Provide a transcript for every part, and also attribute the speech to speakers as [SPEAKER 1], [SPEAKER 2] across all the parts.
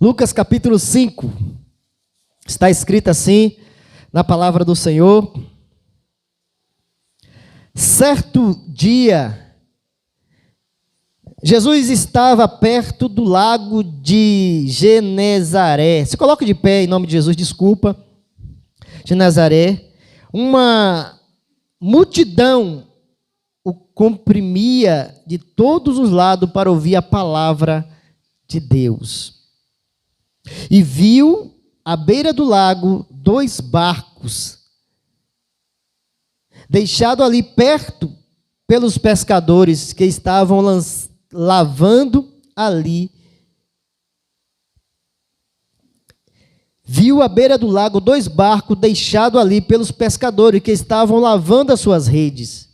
[SPEAKER 1] Lucas capítulo 5, está escrito assim na palavra do Senhor. Certo dia, Jesus estava perto do lago de Genezaré. Se coloca de pé em nome de Jesus, desculpa. Genezaré. Uma multidão o comprimia de todos os lados para ouvir a palavra de Deus. E viu à beira do lago 2 barcos, deixados ali perto pelos pescadores que estavam lavando ali. Viu à beira do lago 2 barcos deixados ali pelos pescadores que estavam lavando as suas redes.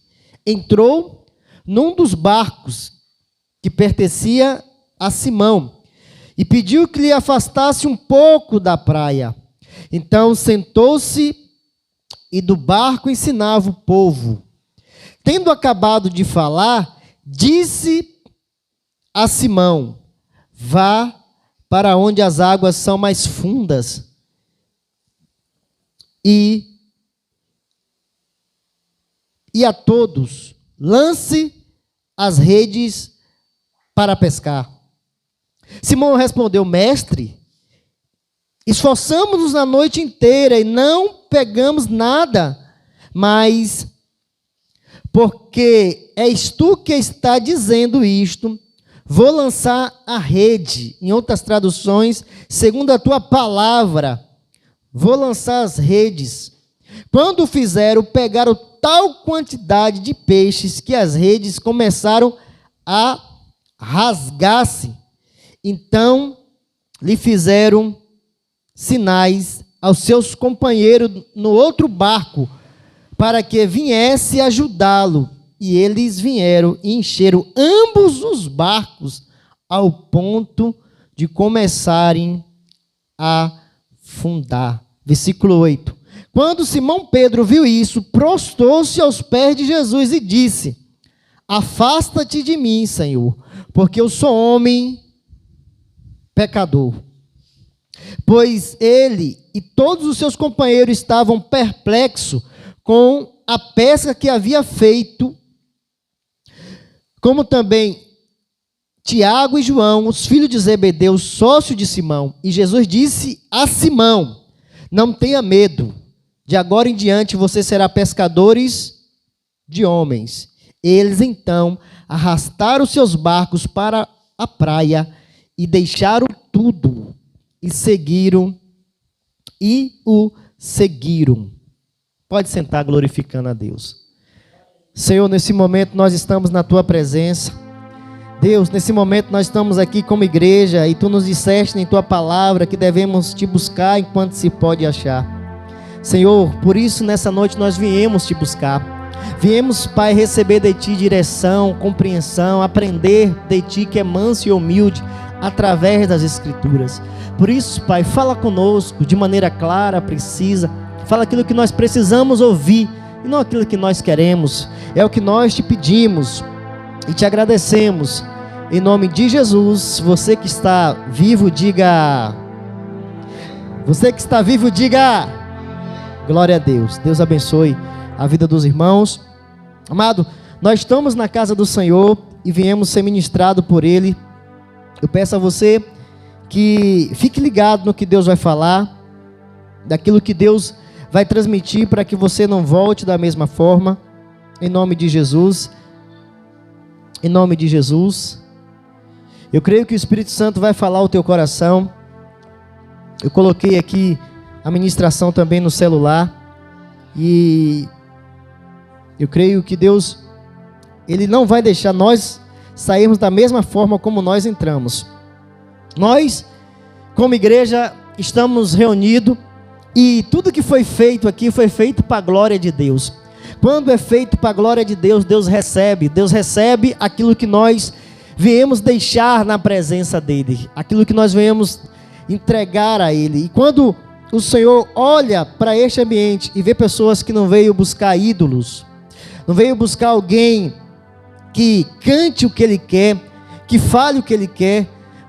[SPEAKER 1] Entrou num dos barcos que pertencia a Simão e pediu que lhe afastasse um pouco da praia. Então sentou-se e do barco ensinava o povo. Tendo acabado de falar, disse a Simão: vá para onde as águas são mais fundas e a todos lance as redes para pescar. Simão respondeu: mestre, esforçamos-nos a noite inteira e não pegamos nada, mas porque és tu que está dizendo isto, vou lançar a rede. Em outras traduções, segundo a tua palavra, vou lançar as redes. Quando fizeram, pegaram tal quantidade de peixes que as redes começaram a rasgar-se. Então lhe fizeram sinais aos seus companheiros no outro barco, para que viesse ajudá-lo. E eles vieram e encheram ambos os barcos ao ponto de começarem a afundar. Versículo 8. Quando Simão Pedro viu isso, prostrou-se aos pés de Jesus e disse: afasta-te de mim, Senhor, porque eu sou homem pecador. Pois ele e todos os seus companheiros estavam perplexos com a pesca que havia feito, como também Tiago e João, os filhos de Zebedeu, sócio de Simão. E Jesus disse a Simão: não tenha medo, de agora em diante você será pescadores de homens. Eles então arrastaram seus barcos para a praia e deixaram tudo e o seguiram. Pode sentar glorificando a Deus. Senhor, nesse momento nós estamos na tua presença. Deus, nesse momento nós estamos aqui como igreja e tu nos disseste em tua palavra que devemos te buscar enquanto se pode achar. Senhor, por isso nessa noite nós viemos te buscar. Viemos, Pai, receber de ti direção, compreensão, aprender de ti que é manso e humilde através das Escrituras. Por isso, Pai, fala conosco de maneira clara, precisa. Fala aquilo que nós precisamos ouvir e não aquilo que nós queremos. É o que nós te pedimos e te agradecemos. Em nome de Jesus, você que está vivo, diga. Você que está vivo, diga. Glória a Deus. Deus abençoe a vida dos irmãos. Amado, nós estamos na casa do Senhor e viemos ser ministrado por Ele. Eu peço a você que fique ligado no que Deus vai falar, daquilo que Deus vai transmitir para que você não volte da mesma forma. Em nome de Jesus. Em nome de Jesus. Eu creio que o Espírito Santo vai falar ao teu coração. Eu coloquei aqui a ministração também no celular. E eu creio que Deus, Ele não vai deixar nós sairmos da mesma forma como nós entramos. Nós, como igreja, estamos reunidos e tudo que foi feito aqui foi feito para a glória de Deus. Quando é feito para a glória de Deus, Deus recebe aquilo que nós viemos deixar na presença dEle, aquilo que nós viemos entregar a Ele. E quando o Senhor olha para este ambiente e vê pessoas que não veio buscar ídolos, não veio buscar alguém que cante o que Ele quer, que fale o que Ele quer,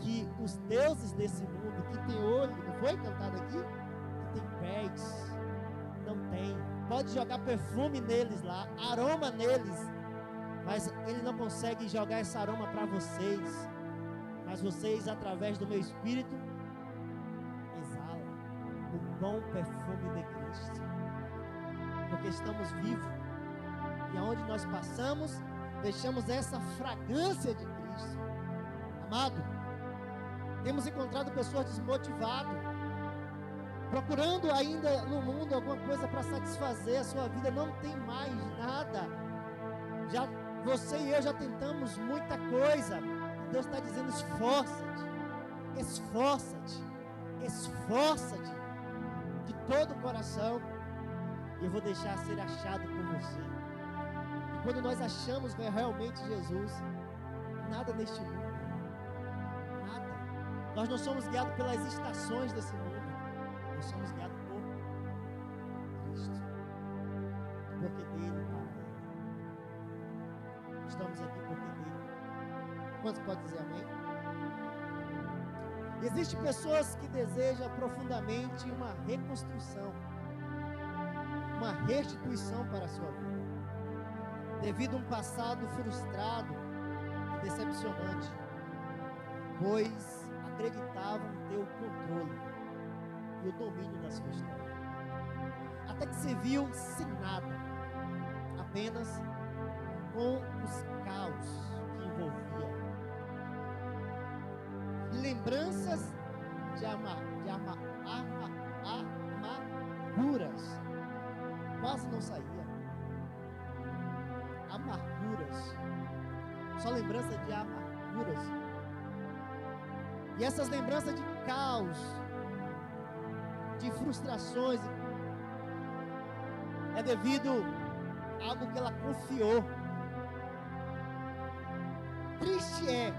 [SPEAKER 1] que os deuses desse mundo, que tem olho, não foi cantado aqui? Que tem pés, não tem. Pode jogar perfume neles lá, aroma neles, mas ele não consegue jogar esse aroma para vocês. Mas vocês, através do meu Espírito, exalam o bom perfume de Cristo, porque estamos vivos, e aonde nós passamos, deixamos essa fragrância de Cristo. Amado, temos encontrado pessoas desmotivadas, procurando ainda no mundo alguma coisa para satisfazer a sua vida. Não tem mais nada. Já você e eu já tentamos muita coisa. E Deus está dizendo: esforça-te, esforça-te, esforça-te de todo o coração, e eu vou deixar ser achado por você. E quando nós achamos realmente Jesus, nada neste mundo, nada. Nós não somos guiados pelas estações desse mundo. Nós somos guiados por Cristo, porque dele, para ele. Estamos aqui porque dele. Quantos podem dizer amém? Existem pessoas que desejam profundamente uma reconstrução, uma restituição para a sua vida, devido a um passado frustrado e decepcionante, pois acreditavam ter o controle e o domínio da sua história, até que se viu sem nada, apenas com os caos que envolvia, e lembranças de amarguras, quase não saía, amarguras, só lembrança de amarguras, e essas lembranças de caos, de frustrações, é devido a algo que ela confiou. Triste é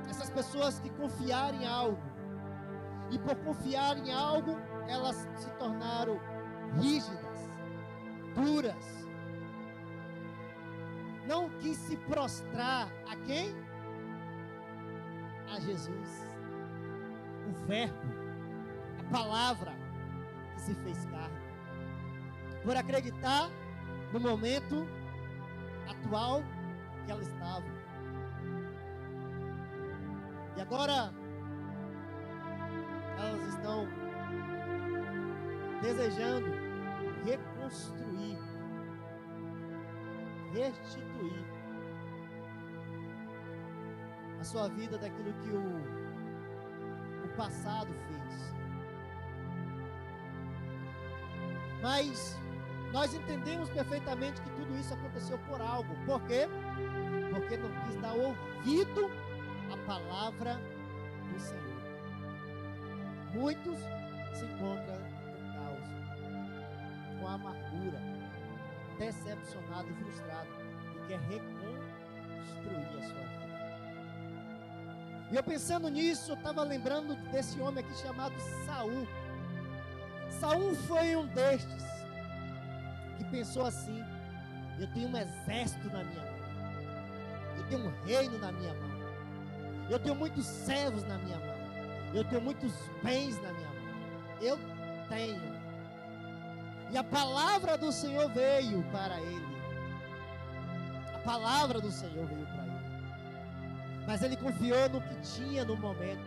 [SPEAKER 1] essas pessoas que confiaram em algo, e por confiar em algo, elas se tornaram rígidas, duras, não quis se prostrar a quem? A Jesus, o Verbo, a palavra que se fez carne, por acreditar no momento atual que ela estava. E agora elas estão desejando reconstruir, restituir a sua vida daquilo que o passado fez. Mas nós entendemos perfeitamente que tudo isso aconteceu por algo. Por quê? Porque não quis dar ouvido à palavra do Senhor. Muitos se encontram no caos, com amargura, decepcionado e frustrado, e quer reconstruir a sua vida. E eu pensando nisso, eu estava lembrando desse homem aqui chamado Saul. Saul foi um destes que pensou assim: eu tenho um exército na minha mão, eu tenho um reino na minha mão, eu tenho muitos servos na minha mão, eu tenho muitos bens na minha mão, eu tenho. E a palavra do Senhor veio para ele, a palavra do Senhor veio para ele, mas ele confiou no que tinha no momento,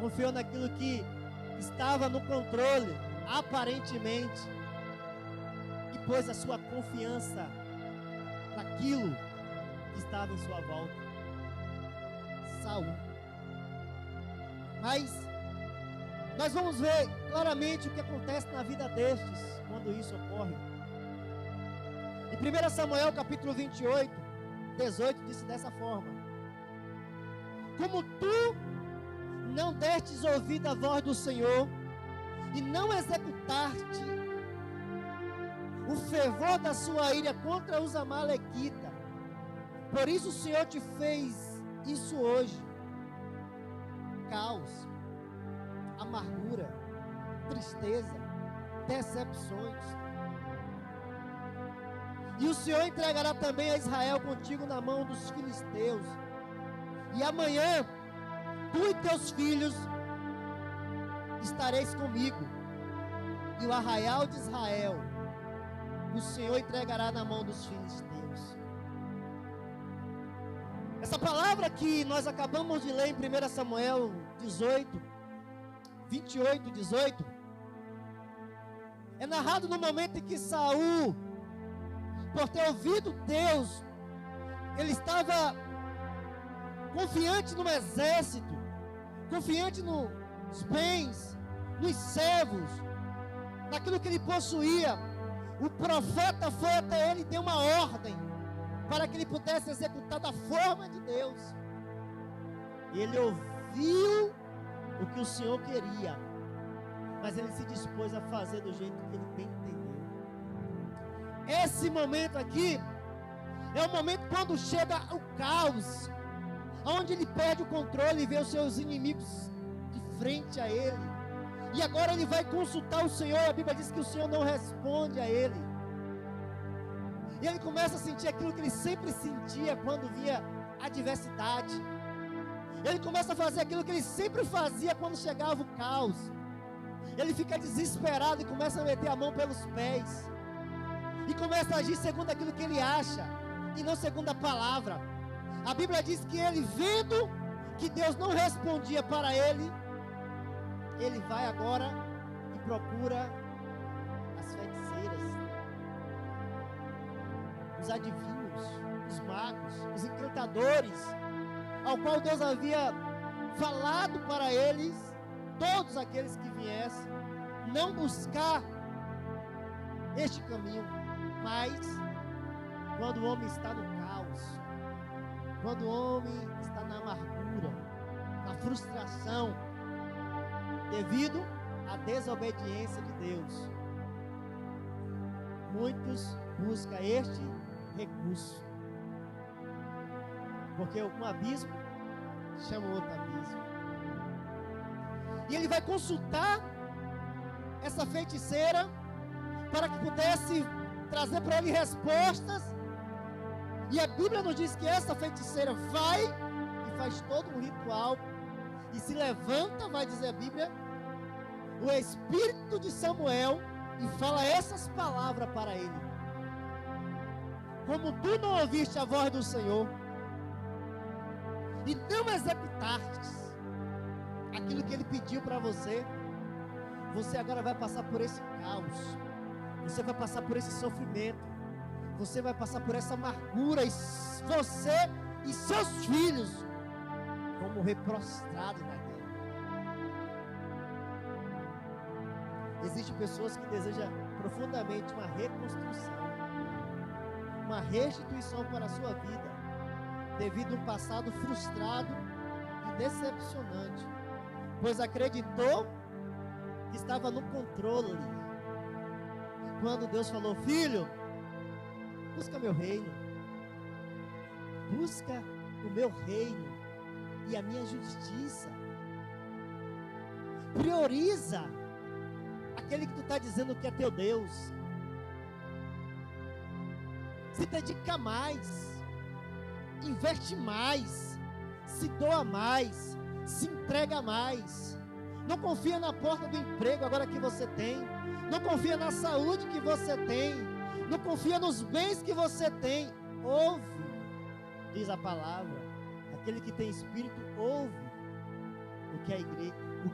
[SPEAKER 1] confiou naquilo que estava no controle, aparentemente, e pôs a sua confiança naquilo que estava em sua volta. Saul. Mas nós vamos ver claramente o que acontece na vida destes quando isso ocorre. Em 1 Samuel capítulo 28, 18, disse dessa forma: como tu não destes ouvido à voz do Senhor, e não executaste o fervor da sua ira contra os amalequitas, por isso o Senhor te fez isso hoje. Caos, amargura, tristeza, decepções. E o Senhor entregará também a Israel contigo na mão dos filisteus, E amanhã, tu e teus filhos estareis comigo. E o arraial de Israel, o Senhor entregará na mão dos filisteus. Essa palavra que nós acabamos de ler em 1 Samuel 28, 18, é narrado no momento em que Saul, por ter ouvido Deus, ele estava confiante no exército, confiante nos bens, nos servos, naquilo que ele possuía. O profeta foi até ele e deu uma ordem para que ele pudesse executar da forma de Deus. Ele ouviu o que o Senhor queria, mas ele se dispôs a fazer do jeito que ele bem entendeu. Esse momento aqui é o momento quando chega o caos, onde ele perde o controle e vê os seus inimigos de frente a ele. E agora ele vai consultar o Senhor. A Bíblia diz que o Senhor não responde a ele. E ele começa a sentir aquilo que ele sempre sentia quando vinha adversidade. Ele começa a fazer aquilo que ele sempre fazia quando chegava o caos. Ele fica desesperado e começa a meter a mão pelos pés. E começa a agir segundo aquilo que ele acha e não segundo a palavra. A Bíblia diz que ele, vendo que Deus não respondia para ele, ele vai agora e procura as feiticeiras, os adivinhos, os magos, os encantadores, ao qual Deus havia falado para eles, todos aqueles que viessem, não buscar este caminho. Mas quando o homem está no caos, quando o homem está na amargura, na frustração, devido à desobediência de Deus, muitos buscam este recurso, porque um abismo chama outro abismo. E ele vai consultar essa feiticeira para que pudesse trazer para ele respostas. E a Bíblia nos diz que essa feiticeira vai e faz todo um ritual e se levanta, vai dizer a Bíblia, o espírito de Samuel, e fala essas palavras para ele: como tu não ouviste a voz do Senhor e não executaste aquilo que ele pediu para você, você agora vai passar por esse caos, você vai passar por esse sofrimento, você vai passar por essa amargura, e você e seus filhos vão morrer prostrados na guerra. Existem pessoas que desejam profundamente uma reconstrução, uma restituição para a sua vida, devido a um passado frustrado e decepcionante, pois acreditou que estava no controle. Quando Deus falou: filho, busca meu reino, busca o meu reino e a minha justiça, prioriza aquele que tu está dizendo que é teu Deus, se dedica mais, investe mais, se doa mais, se entrega mais. Não confia na porta do emprego agora que você tem, não confia na saúde que você tem, não confia nos bens que você tem. Ouve, diz a palavra, aquele que tem espírito ouve o que a igreja, o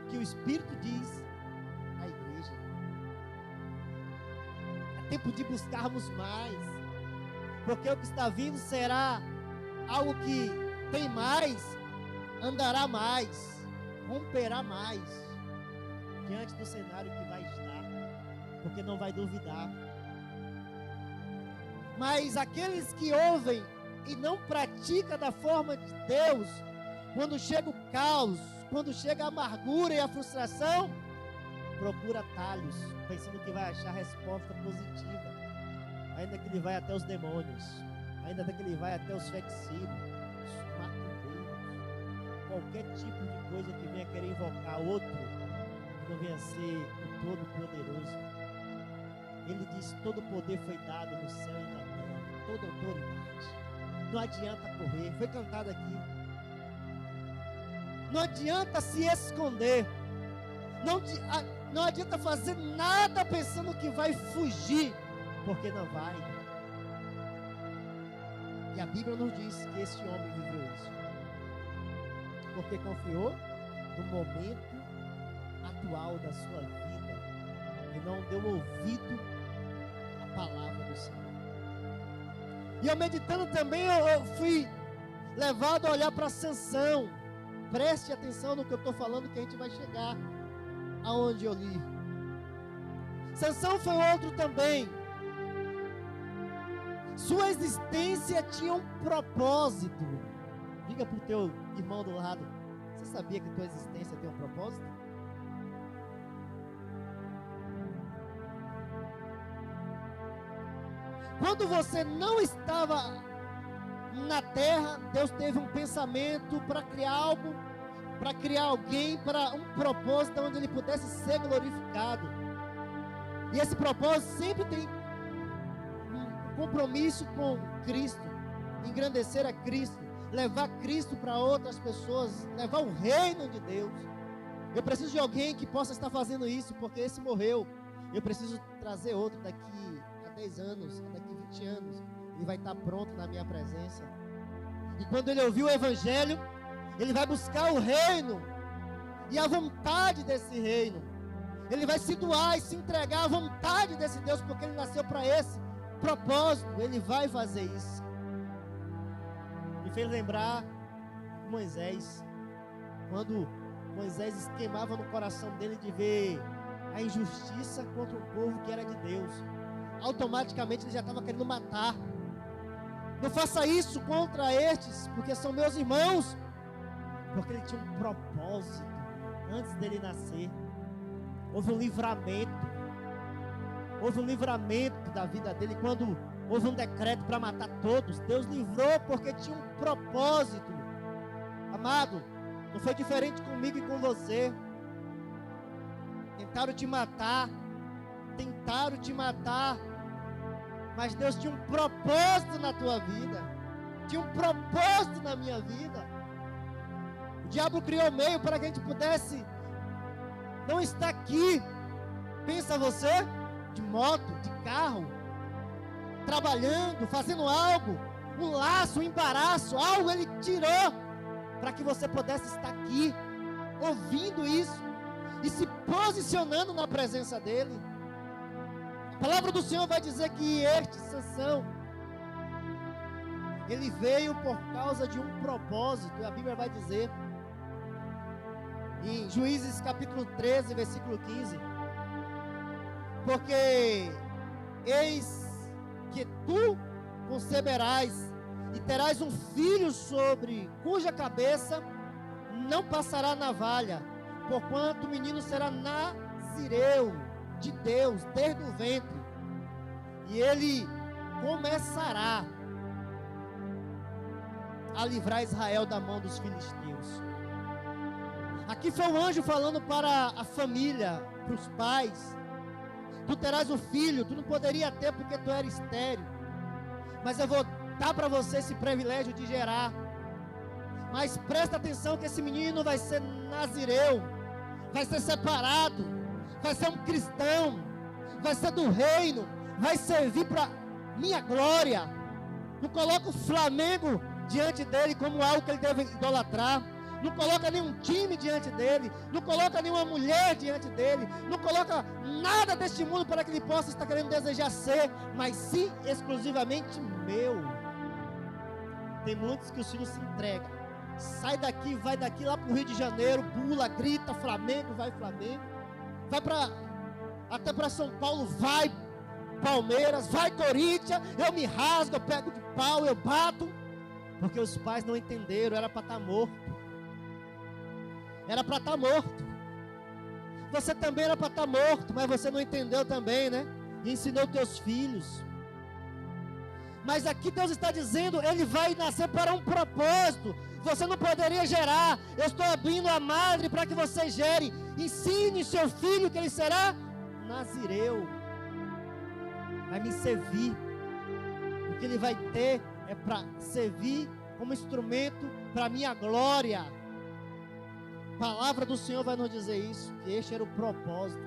[SPEAKER 1] que o Espírito diz à igreja. É tempo de buscarmos mais, porque o que está vindo será algo que tem mais, andará mais, romperá mais diante do cenário que vai estar, porque não vai duvidar. Mas aqueles que ouvem e não praticam da forma de Deus, quando chega o caos, quando chega a amargura e a frustração, procura atalhos, pensando que vai achar resposta positiva, ainda que ele vai até os demônios, ainda que ele vai até os feiticeiros, os macumbeiros, qualquer tipo de coisa que venha querer invocar outro, que não venha ser o Todo-Poderoso. Ele diz: todo poder foi dado no céu e na terra, toda autoridade. Não adianta correr. Foi cantado aqui: Não adianta se esconder. Não adianta fazer nada pensando que vai fugir, porque não vai. E a Bíblia nos diz que esse homem viveu isso, porque confiou no momento atual da sua vida e não deu ouvido à palavra do Senhor. E eu meditando também, eu fui levado a olhar para Sansão. Preste atenção no que eu estou falando, que a gente vai chegar aonde eu li. Sansão foi outro também. Sua existência tinha um propósito. Diga para o teu irmão do lado: você sabia que tua existência tem um propósito? Quando você não estava na terra, Deus teve um pensamento para criar algo, para criar alguém, para um propósito onde ele pudesse ser glorificado. E esse propósito sempre tem um compromisso com Cristo, engrandecer a Cristo, levar Cristo para outras pessoas, levar o reino de Deus. Eu preciso de alguém que possa estar fazendo isso, porque esse morreu. Eu preciso trazer outro daqui a 10 anos, daqui a 20 anos. Ele vai estar pronto na minha presença. E quando ele ouvir o Evangelho, ele vai buscar o reino e a vontade desse reino. Ele vai se doar e se entregar à vontade desse Deus, porque ele nasceu para esse propósito. Ele vai fazer isso. Me fez lembrar Moisés, quando Moisés esquemava no coração dele de ver a injustiça contra um povo que era de Deus. Automaticamente ele já estava querendo matar. Não faça isso contra estes, porque são meus irmãos. Porque ele tinha um propósito antes dele nascer. Houve um livramento. Houve um livramento da vida dele. Quando houve um decreto para matar todos, Deus livrou porque tinha um propósito. Amado, não foi diferente comigo e com você. Tentaram te matar. Mas Deus tinha um propósito na tua vida. Tinha um propósito na minha vida. O diabo criou meio para que a gente pudesse não estar aqui. Pensa você, de moto, de carro, trabalhando, fazendo algo, um laço, um embaraço, algo ele tirou para que você pudesse estar aqui, ouvindo isso e se posicionando na presença dele. A palavra do Senhor vai dizer que este Sansão, ele veio por causa de um propósito. E a Bíblia vai dizer em Juízes capítulo 13, versículo 15: porque eis que tu conceberás e terás um filho sobre cuja cabeça não passará navalha, porquanto o menino será nazireu de Deus desde o ventre, e ele começará a livrar Israel da mão dos filisteus. Aqui foi o anjo falando para a família, para os pais: tu terás um filho, tu não poderia ter porque tu era estéril, mas eu vou dar para você esse privilégio de gerar. Mas presta atenção que esse menino vai ser nazireu, vai ser separado, vai ser um cristão, vai ser do reino, vai servir para minha glória. Não coloca o Flamengo diante dele como algo que ele deve idolatrar. Não coloca nenhum time diante dele, não coloca nenhuma mulher diante dele, não coloca nada deste mundo para que ele possa estar querendo desejar ser, mas sim exclusivamente meu. Tem muitos que os filhos se entregam, sai daqui, vai daqui lá para o Rio de Janeiro, pula, grita Flamengo, vai Flamengo, vai até para São Paulo, vai Palmeiras, vai Corinthians, eu me rasgo, eu pego de pau, eu bato, porque os pais não entenderam, era para estar morto. Era para estar morto. Você também era para estar morto, mas você não entendeu também, né? E ensinou teus filhos. Mas aqui Deus está dizendo, ele vai nascer para um propósito. Você não poderia gerar. Eu estou abrindo a madre para que você gere. Ensine seu filho que ele será nazireu. Vai me servir. O que ele vai ter é para servir como instrumento para a minha glória. palavra do Senhor vai nos dizer isso, que este era o propósito,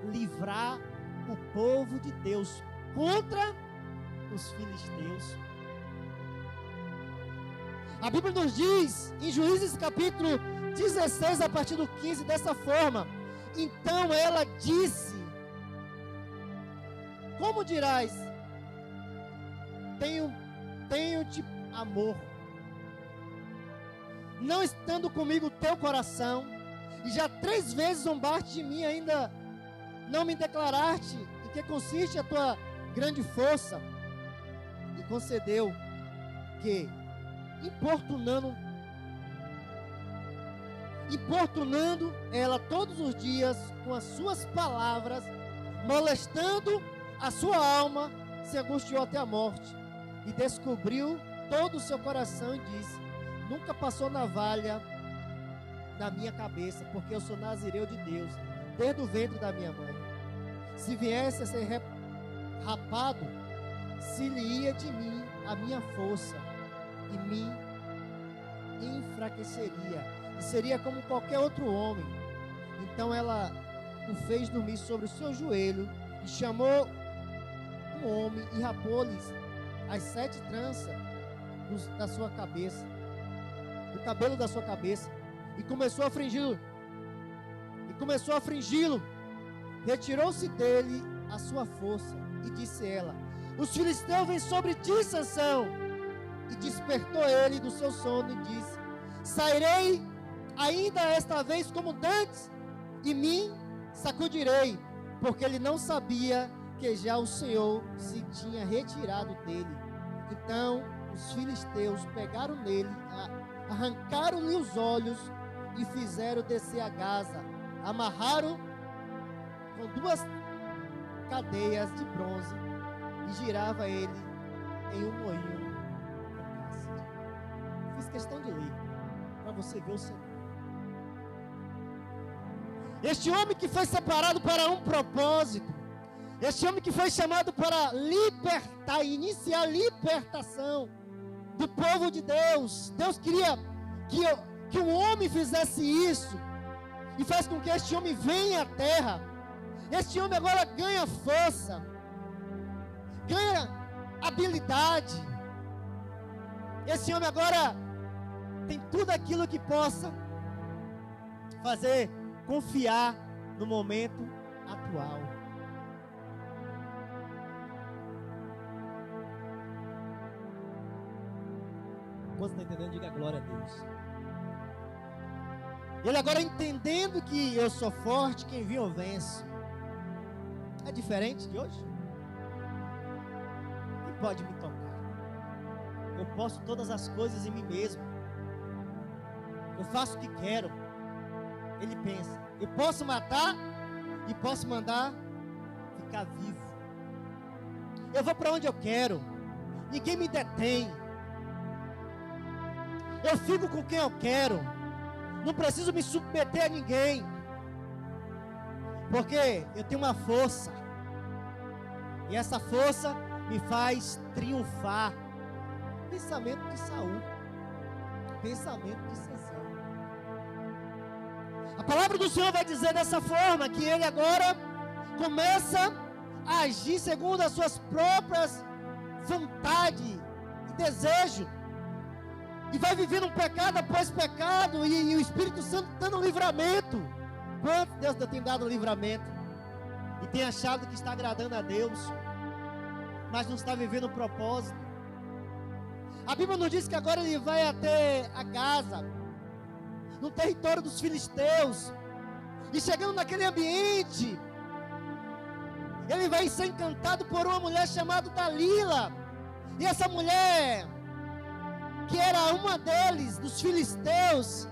[SPEAKER 1] livrar o povo de Deus contra os filisteus. A Bíblia nos diz, em Juízes capítulo 16, a partir do 15, dessa forma: então ela disse: como dirás, tenho-te amor, não estando comigo o teu coração, e já 3 vezes zombaste de mim, ainda não me declaraste em que consiste a tua grande força. E concedeu que, importunando ela todos os dias com as suas palavras, molestando a sua alma, se angustiou até a morte, e descobriu todo o seu coração e disse: nunca passou navalha na minha cabeça, porque eu sou nazireu de Deus, desde o ventre da minha mãe. Se viesse a ser rapado, se lhe ia de mim a minha força, e me enfraqueceria, e seria como qualquer outro homem. Então ela o fez dormir sobre o seu joelho, e chamou um homem, e rapou-lhes as 7 tranças da sua cabeça, do cabelo da sua cabeça, e começou a afligi-lo. Retirou-se dele a sua força, e disse ela: os filisteus vêm sobre ti, Sansão. E despertou ele do seu sono e disse: sairei ainda esta vez como dantes, e me sacudirei, porque ele não sabia que já o Senhor se tinha retirado dele. Então os filisteus pegaram nele, arrancaram-lhe os olhos e fizeram descer a Gaza, amarraram com 2 cadeias de bronze e girava ele em um moinho. Fiz questão de ler para você ver o cenário. Este homem que foi separado para um propósito, este homem que foi chamado para libertar, iniciar a libertação do povo de Deus. Deus queria que um homem fizesse isso, e faz com que este homem venha à terra. Este homem agora ganha força, ganha habilidade. Esse homem agora tem tudo aquilo que possa fazer confiar no momento atual. Quando está entendendo, diga glória a Deus. Ele agora entendendo que eu sou forte, quem viu eu venço. É diferente de hoje? Quem pode me tocar? Eu posso todas as coisas em mim mesmo. Eu faço o que quero. Ele pensa: eu posso matar e posso mandar ficar vivo. Eu vou para onde eu quero. Ninguém me detém. Eu fico com quem eu quero. Não preciso me submeter a ninguém, porque eu tenho uma força, e essa força me faz triunfar. Pensamento de Saul, pensamento de Sansão. A palavra do Senhor vai dizer dessa forma, que ele agora começa a agir segundo as suas próprias vontades e desejos, e vai vivendo um pecado após pecado, e o Espírito Santo dando livramento. Quanto Deus tem dado livramento, e tem achado que está agradando a Deus, mas não está vivendo o propósito. A Bíblia nos diz que agora ele vai até a Gaza, no território dos filisteus, e chegando naquele ambiente, ele vai ser encantado por uma mulher chamada Dalila. E essa mulher, que era uma deles, dos filisteus,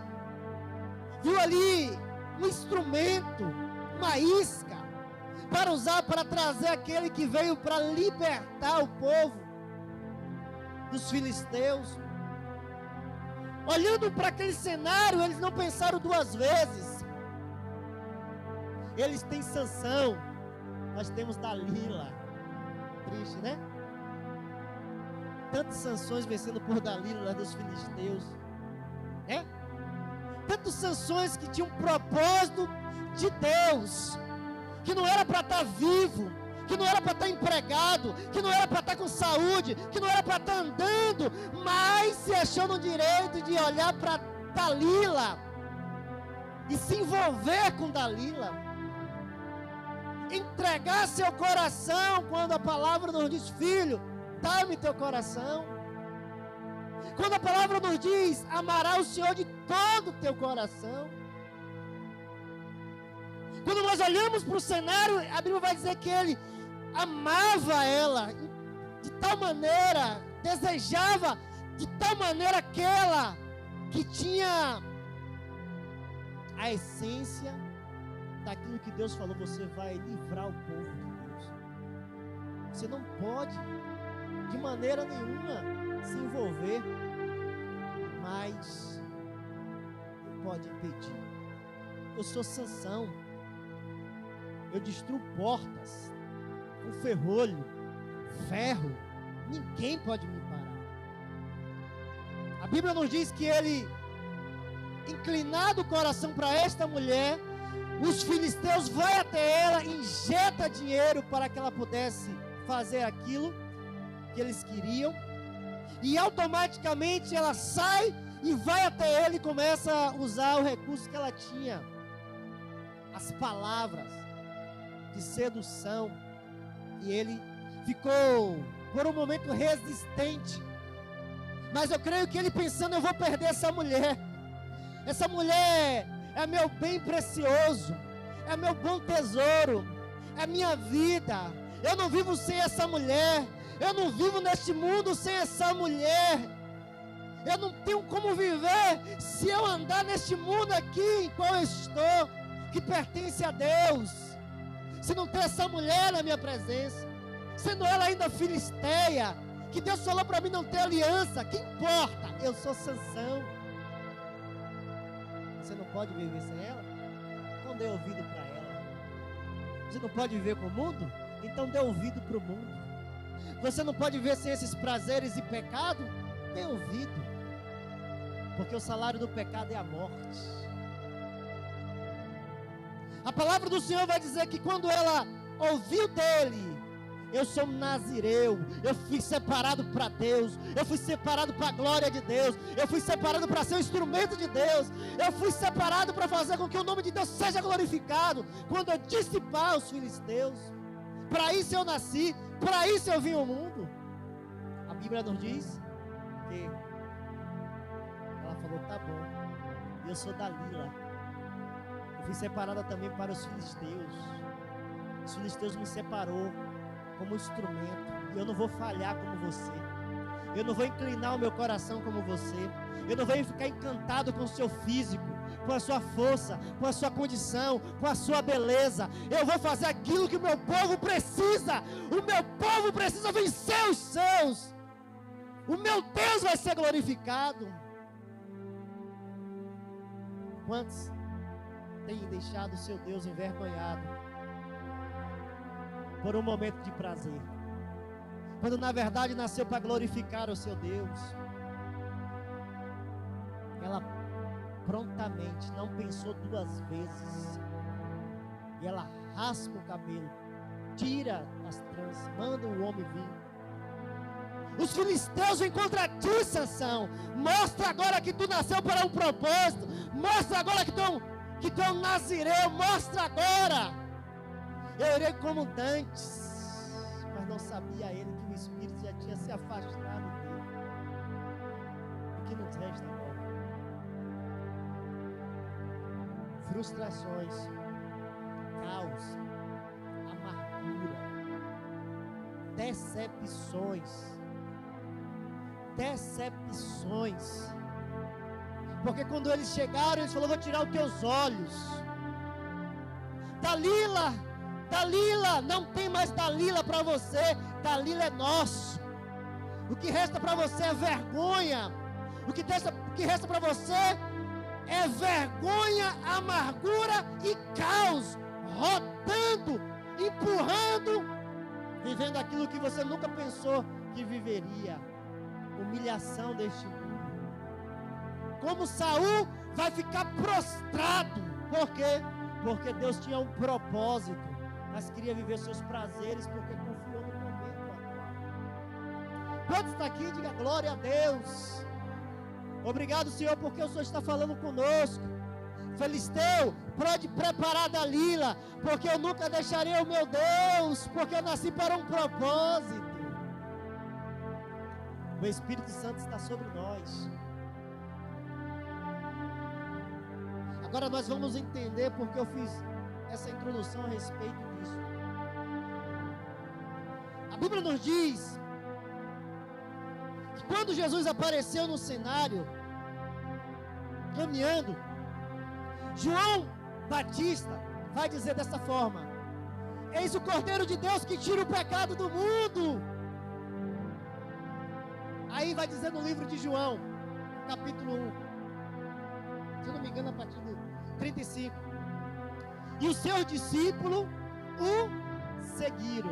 [SPEAKER 1] viu ali um instrumento, uma isca, para usar, para trazer aquele que veio para libertar o povo dos filisteus. Olhando para aquele cenário, eles não pensaram 2 vezes. Eles têm Sansão, nós temos Dalila. Triste, né? Tantas Sansões vencendo por Dalila lá dos filisteus, né? tantos Sansões que tinham um propósito de Deus, que não era para estar vivo, que não era para estar empregado, que não era para estar com saúde, que não era para estar andando, mas se achou no direito de olhar para Dalila e se envolver com Dalila, entregar seu coração, quando a palavra nos diz: filho, dá-me teu coração. Quando a palavra nos diz: amará o Senhor de todo o teu coração. Quando nós olhamos para o cenário, a Bíblia vai dizer que ele amava ela de tal maneira, desejava de tal maneira aquela que tinha a essência daquilo que Deus falou: você vai livrar o povo de Deus. Você não pode de maneira nenhuma se envolver, mas não pode impedir. Eu sou Sansão, eu destruo portas com ferrolho, ferro, ninguém pode me parar. A Bíblia nos diz que ele, inclinado o coração para esta mulher, os filisteus vão até ela, injeta dinheiro para que ela pudesse fazer aquilo que eles queriam, e automaticamente ela sai e vai até ele e começa a usar o recurso que ela tinha, as palavras de sedução, e ele ficou por um momento resistente, mas eu creio que ele pensando: eu vou perder essa mulher é meu bem precioso, é meu bom tesouro, é minha vida, eu não vivo sem essa mulher, eu não vivo neste mundo sem essa mulher, eu não tenho como viver se eu andar neste mundo aqui em qual eu estou, que pertence a Deus, se não tem essa mulher na minha presença, sendo ela ainda filisteia, que Deus falou para mim não ter aliança, que importa, eu sou Sansão. Você não pode viver sem ela? Então dê ouvido para ela. Você não pode viver com o mundo? Então dê ouvido para o mundo. Você não pode viver sem esses prazeres e pecado? Dê ouvido, porque o salário do pecado é a morte. A palavra do Senhor vai dizer que quando ela ouviu dele: eu sou um nazireu, eu fui separado para Deus, eu fui separado para a glória de Deus, eu fui separado para ser um instrumento de Deus, eu fui separado para fazer com que o nome de Deus seja glorificado, quando eu dissipar os filisteus, para isso eu nasci, para isso eu vim ao mundo. A Bíblia nos diz que ela falou: tá bom, eu sou Dalila, eu fui separada também para os filisteus me separou como instrumento, e eu não vou falhar como você, eu não vou inclinar o meu coração como você, eu não vou ficar encantado com o seu físico, com a sua força, com a sua condição, com a sua beleza. Eu vou fazer aquilo que o meu povo precisa. O meu povo precisa vencer os seus. O meu Deus vai ser glorificado. Quantos têm deixado o seu Deus envergonhado por um momento de prazer, quando na verdade nasceu para glorificar o seu Deus? Ela prontamente, não pensou duas vezes, e ela raspa o cabelo, tira as tranças, manda o homem vir. Os filisteus vêm contra ti, Sansão. Mostra agora que tu nasceu para um propósito, mostra agora que tu é um nazireu, mostra agora. Eu irei como dantes, mas não sabia ele que o Espírito já tinha se afastado dele. O que nos resta agora? Frustrações, caos, amargura, decepções. Porque quando eles chegaram, eles falaram: vou tirar os teus olhos. Dalila, não tem mais Dalila para você. Dalila é nosso. O que resta para você é vergonha. O que resta para você é vergonha, amargura e caos, rodando, empurrando, vivendo aquilo que você nunca pensou que viveria. Humilhação deste mundo. como Saul vai ficar prostrado. Por quê? Porque Deus tinha um propósito, mas queria viver seus prazeres, porque confiou no momento atual. Quantos está aqui? Diga glória a Deus. Obrigado, Senhor, porque o Senhor está falando conosco. Filisteu, pode preparar Dalila, porque eu nunca deixarei o meu Deus, porque eu nasci para um propósito. O Espírito Santo está sobre nós. Agora nós vamos entender porque eu fiz essa introdução a respeito disso. A Bíblia nos diz que quando Jesus apareceu no cenário, caminhando, João Batista vai dizer dessa forma: eis o Cordeiro de Deus que tira o pecado do mundo. Aí vai dizer no livro de João, capítulo 1, se eu não me engano, a partir do 35. E os seus discípulos o seguiram.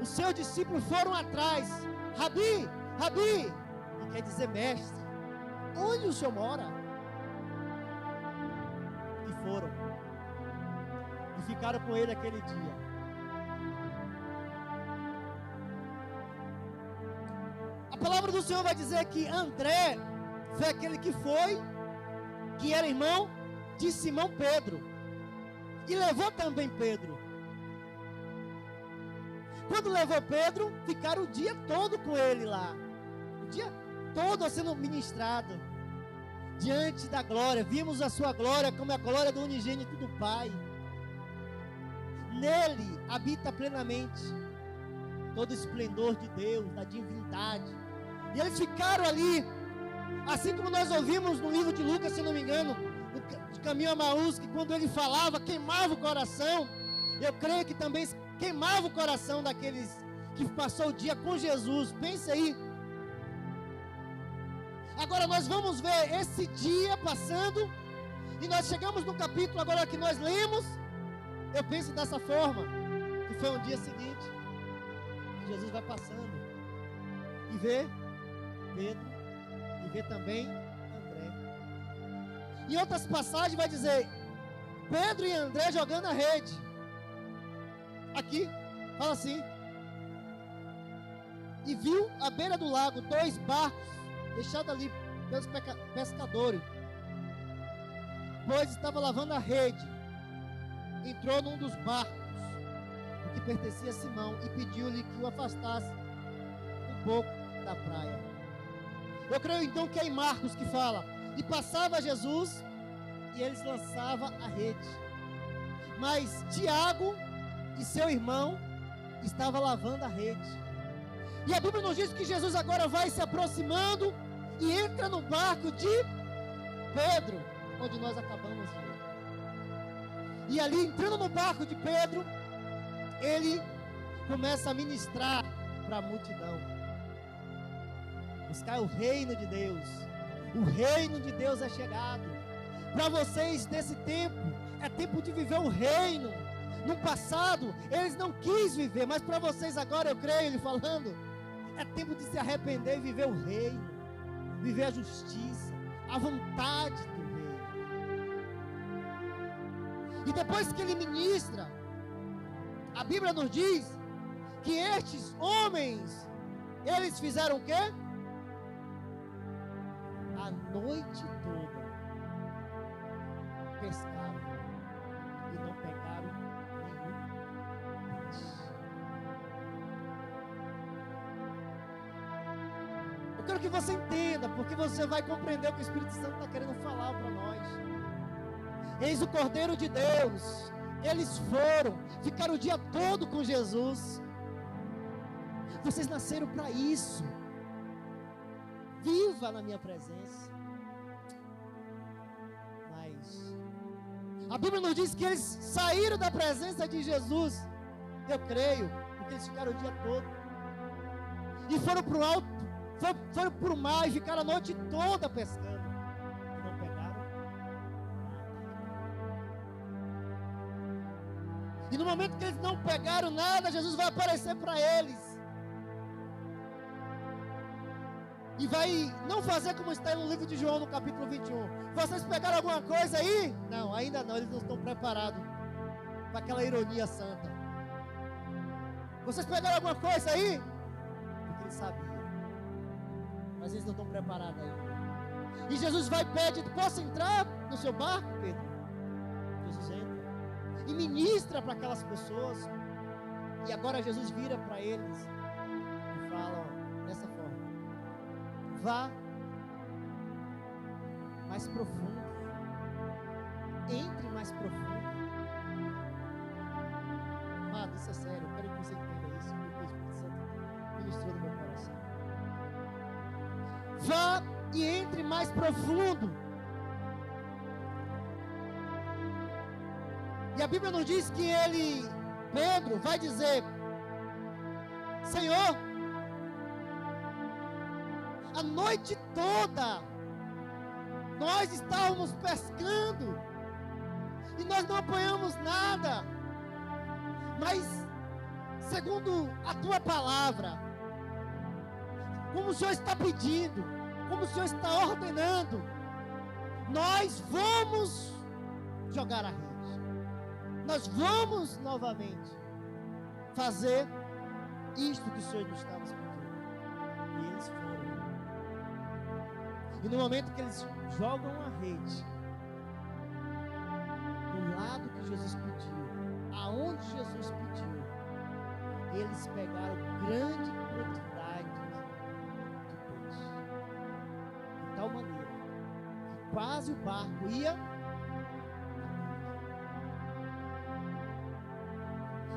[SPEAKER 1] Os seus discípulos foram atrás. Rabi, Rabi, que quer dizer mestre, onde o Senhor mora? E foram. E ficaram com ele aquele dia. A palavra do Senhor vai dizer que André foi aquele que era irmão de Simão Pedro, e levou também Pedro. Quando levou Pedro, ficaram o dia todo com ele lá, o dia todo sendo ministrado, diante da glória. Vimos a sua glória como a glória do unigênito do Pai. Nele habita plenamente todo o esplendor de Deus, da divindade. E eles ficaram ali, assim como nós ouvimos no livro de Lucas, se não me engano, no caminho a Emaús, que quando ele falava, queimava o coração. Eu creio que também queimava o coração daqueles que passou o dia com Jesus. Pense aí. Agora nós vamos ver esse dia passando, e nós chegamos no capítulo agora que nós lemos. Eu penso dessa forma, que foi um dia seguinte, Jesus vai passando e vê Pedro, e vê também André. Em outras passagens vai dizer Pedro e André jogando a rede. Aqui fala assim: e viu à beira do lago 2 barcos deixados ali pelos pescadores, pois estava lavando a rede. Entrou num dos barcos, o que pertencia a Simão, e pediu-lhe que o afastasse um pouco da praia. Eu creio então que é em Marcos que fala: e passava Jesus, e eles lançavam a rede. Mas Tiago e seu irmão estavam lavando a rede. E a Bíblia nos diz que Jesus agora vai se aproximando e entra no barco de Pedro, onde nós acabamos de ver. E ali, entrando no barco de Pedro, ele começa a ministrar para a multidão. Buscar o reino de Deus. O reino de Deus é chegado. Para vocês nesse tempo, é tempo de viver o reino. No passado, eles não quis viver, mas para vocês agora, eu creio ele falando, é tempo de se arrepender e viver o reino. Viver a justiça, a vontade do reino. E depois que ele ministra, a Bíblia nos diz que estes homens, eles fizeram o quê? A noite toda pescaram e não pegaram nenhum peixe. Eu quero que você entenda, porque você vai compreender o que o Espírito Santo está querendo falar para nós. Eis o Cordeiro de Deus. Eles foram, ficaram o dia todo com Jesus. Vocês nasceram para isso. Viva na minha presença. Mas a Bíblia nos diz que eles saíram da presença de Jesus. Eu creio, porque eles ficaram o dia todo. E foram para o alto, foram para o mar e ficaram a noite toda pescando. E não pegaram nada. E no momento que eles não pegaram nada, Jesus vai aparecer para eles. E vai não fazer como está no livro de João, no capítulo 21. Vocês pegaram alguma coisa aí? Não, ainda não, eles não estão preparados para aquela ironia santa. Vocês pegaram alguma coisa aí? Porque eles sabiam. Mas eles não estão preparados ainda. E Jesus vai e pede: posso entrar no seu barco, Pedro? Jesus entra e ministra para aquelas pessoas. E agora Jesus vira para eles e fala dessa forma: vá mais profundo, entre mais profundo. Amado, isso é sério, eu quero que você entenda isso, porque o Espírito Santo ministrou no meu coração. Vá e entre mais profundo. E a Bíblia nos diz que Pedro vai dizer: Senhor, a noite toda nós estávamos pescando e nós não apanhamos nada, mas segundo a tua palavra, como o Senhor está pedindo, como o Senhor está ordenando, nós vamos jogar a rede. Nós vamos novamente fazer isto que o Senhor nos estava pedindo. E eles foram. E no momento que eles jogam a rede, do lado que Jesus pediu, aonde Jesus pediu, eles pegaram grande quantidade de peixe. De tal maneira que quase o barco ia.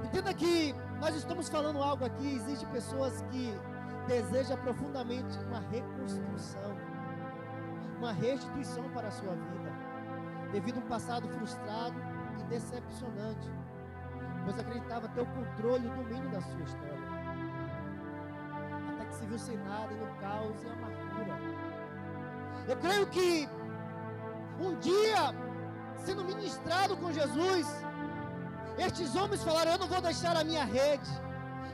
[SPEAKER 1] Entenda que nós estamos falando algo aqui. Existem pessoas que desejam profundamente uma reconstrução, uma restituição para a sua vida, devido a um passado frustrado e decepcionante, pois acreditava ter o controle e o domínio da sua história, até que se viu sem nada, no caos e amargura. Eu creio que um dia, sendo ministrado com Jesus, estes homens falaram: eu não vou deixar a minha rede,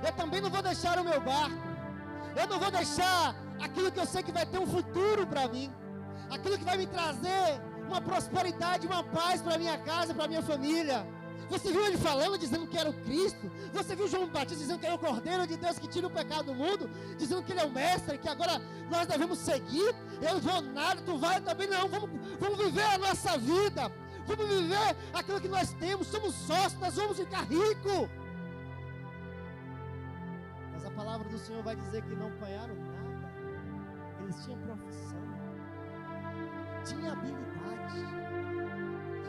[SPEAKER 1] eu também não vou deixar o meu barco, eu não vou deixar aquilo que eu sei que vai ter um futuro para mim, aquilo que vai me trazer uma prosperidade, uma paz para minha casa, para minha família. Você viu ele falando, dizendo que era o Cristo? Você viu João Batista dizendo que era o Cordeiro de Deus que tira o pecado do mundo, dizendo que ele é o mestre, que agora nós devemos seguir? Eu vou nada, tu vai também não. Vamos viver a nossa vida, vamos viver aquilo que nós temos. Somos sócios, nós vamos ficar ricos. Mas a palavra do Senhor vai dizer que não apanharam nada. Eles tinham profissão, tinha habilidade,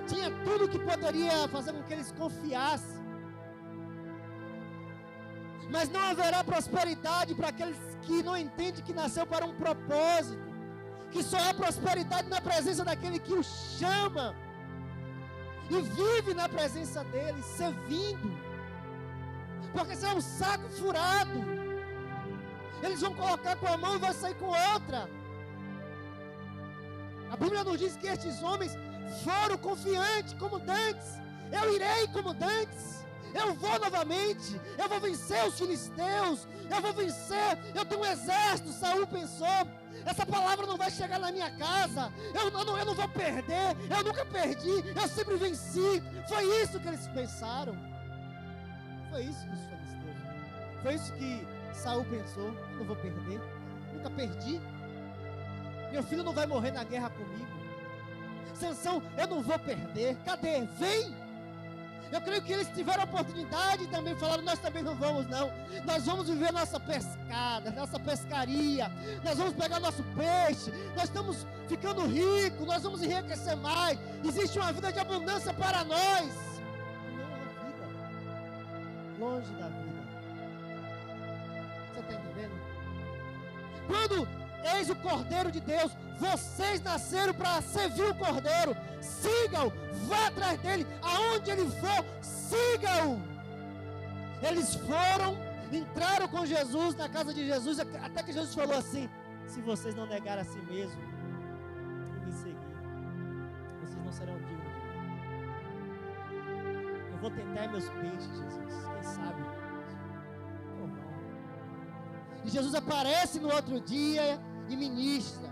[SPEAKER 1] tinha tudo que poderia fazer com que eles confiassem. Mas não haverá prosperidade para aqueles que não entendem que nasceu para um propósito, que só há prosperidade na presença daquele que o chama e vive na presença dele, servindo. Porque se é um saco furado, eles vão colocar com a mão e vai sair com outra. A Bíblia nos diz que estes homens foram confiantes como dantes. Eu irei como dantes, eu vou novamente, eu vou vencer os filisteus, eu vou vencer, eu tenho um exército. Saul pensou: essa palavra não vai chegar na minha casa, eu não vou perder, eu nunca perdi, eu sempre venci. Foi isso que eles pensaram, foi isso que os filisteus, foi isso que Saul pensou: eu não vou perder, nunca perdi, meu filho não vai morrer na guerra comigo. Sansão, eu não vou perder, cadê? Vem! Eu creio que eles tiveram a oportunidade e também falaram: nós também não vamos não, nós vamos viver nossa pescada, nossa pescaria, nós vamos pegar nosso peixe, nós estamos ficando ricos, nós vamos enriquecer mais, existe uma vida de abundância para nós. Não é vida, longe da vida. Você está entendendo? Quando eis o Cordeiro de Deus, vocês nasceram para servir o Cordeiro, sigam, vá atrás dele, aonde ele for, sigam. Eles foram, entraram com Jesus na casa de Jesus, até que Jesus falou assim: se vocês não negarem a si mesmo e me seguir, vocês não serão dignos de mim. Eu vou tentar meus peixes, Jesus, quem sabe? E Jesus aparece no outro dia e ministra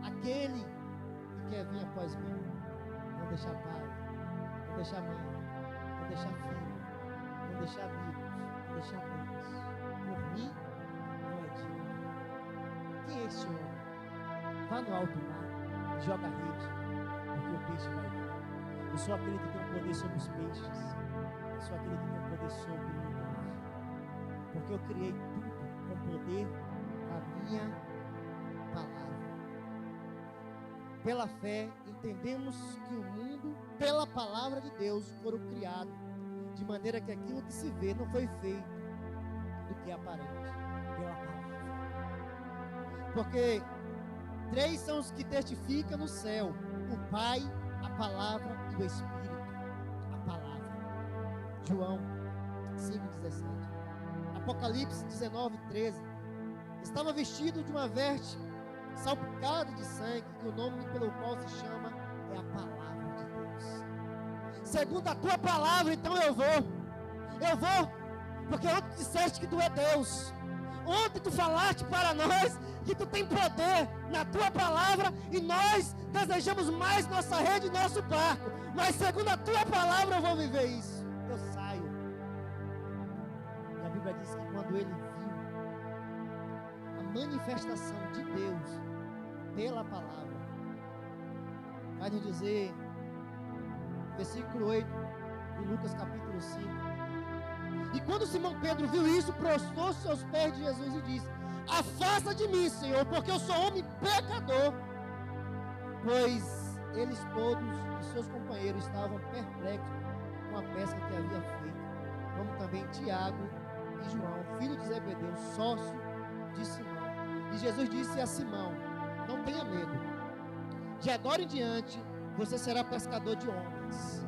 [SPEAKER 1] aquele que quer vir após mim. Não deixar pai, não deixar mãe, não deixar filho, não deixar amigos, não deixar mães. Por mim, não é digno. Quem é esse homem? Vá no alto mar e joga a rede, porque o peixe vai vir. Eu sou aquele que tem o poder sobre os peixes. Eu sou aquele que tem o poder sobre o mar. Porque eu criei tudo com poder da minha palavra. Pela fé, entendemos que o mundo, pela palavra de Deus, foram criados, de maneira que aquilo que se vê não foi feito do que é aparente, pela palavra. Porque 3 são os que testificam no céu: o Pai, a palavra e o Espírito. A palavra. João 5,17. Apocalipse 19,13. Estava vestido de uma veste salpicada de sangue, e o nome pelo qual se chama é a palavra de Deus. Segundo a tua palavra, então eu vou, porque ontem disseste que tu é Deus. Ontem tu falaste para nós que tu tem poder na tua palavra, e nós desejamos mais nossa rede e nosso barco. Mas segundo a tua palavra eu vou viver isso. Eu saio. E a Bíblia diz que quando ele viu a manifestação de Deus pela palavra, vai nos dizer, versículo 8 de Lucas capítulo 5. E quando Simão Pedro viu isso, prostrou-se aos pés de Jesus e disse: afasta de mim, Senhor, porque eu sou homem pecador. Pois eles todos e seus companheiros estavam perplexos com a pesca que havia feito, como também Tiago e João, filho de Zebedeu, sócio de Simão. E Jesus disse a Simão: não tenha medo, de agora em diante você será pescador de homens.